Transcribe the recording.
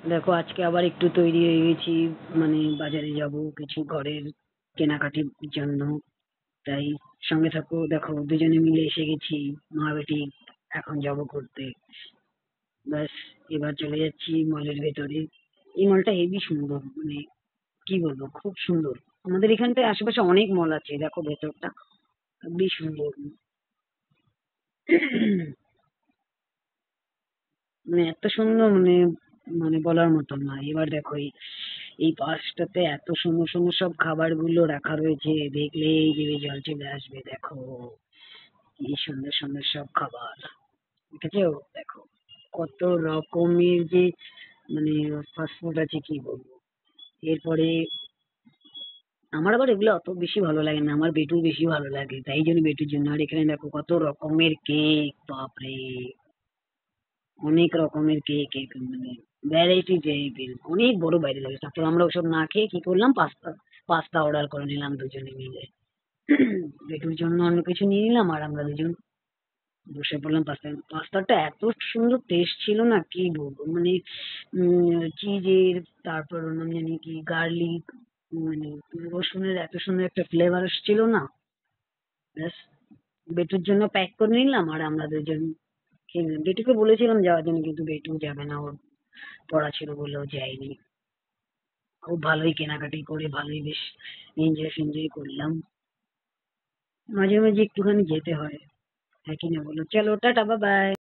দেখো আজকে আবার একটু তৈরি হয়ে গেছি, মানে বাজারে যাব কিছু ঘরের কেনাকাটির জন্য। তাই সঙ্গে থাকো, দেখো দুজনে মিলে এসে গেছি মা বেটি। এখন যাব করতে, ব্যাস। এবার চলে যাচ্ছি মলের ভেতরে। এই মলটা হেবি সুন্দর, মানে কি বলবো, খুব সুন্দর। আমাদের এখানটায় আশেপাশে অনেক মল আছে, দেখো ভেতরটা হেবি সুন্দর। মানে এত সুন্দর, মানে মানে বলার মতো না। এবার দেখো এই পাশটাতে এত সুন্দর সুন্দর সব খাবার গুলো রাখা রয়েছে, দেখলেই জিভে জল চলে আসবে। দেখো কি সুন্দর সুন্দর সব খাবার, দেখেছো? দেখো কত রকমের যে, মানে ফাস্টফুড আছে, কি বলবো। এরপরে আমার আবার এগুলো অত বেশি ভালো লাগে না, আমার বেটু বেশি ভালো লাগে, তাই জন্য বেটুর জন্য। আর এখানে দেখো কত রকমের কেক, বাপরে! অনেক রকমের কেক, মানে ভ্যারাইটি টাইপের, অনেক বড় বাইরে লাগে। তারপর আমরা ওসব না খেয়ে কি করলাম, পাস্তা পাস্তা অর্ডার করে নিলাম দুজনে মিলে। বেটুর জন্য অন্য কিছু নিয়ে নিলাম, আর আমরা দুজন বসে পড়লাম পাস্তা। পাস্তাটা এত সুন্দর টেস্ট ছিল না, কি বলবো, মানে চিজের, তারপর ওর নাম জানি কি, গার্লিক, মানে রসুনের এত সুন্দর একটা ফ্লেভার ছিল না। ব্যাস, বেটুর জন্য প্যাক করে নিলাম, আর আমরা দুজন খেয়ে নিলাম। বেটুকে বলেছিলাম যাওয়ার জন্য, কিন্তু বেটু যাবে না, ওর পড়া ছিল বলেও যায়নি। খুব ভালোই কেনাকাটি করে ভালোই বেশ এনজয় ফেনজয় করলাম। মাঝে মাঝে একটুখানি যেতে হয়, হ্যাঁ কি না বলো? চলো টাটা, বাই বাই।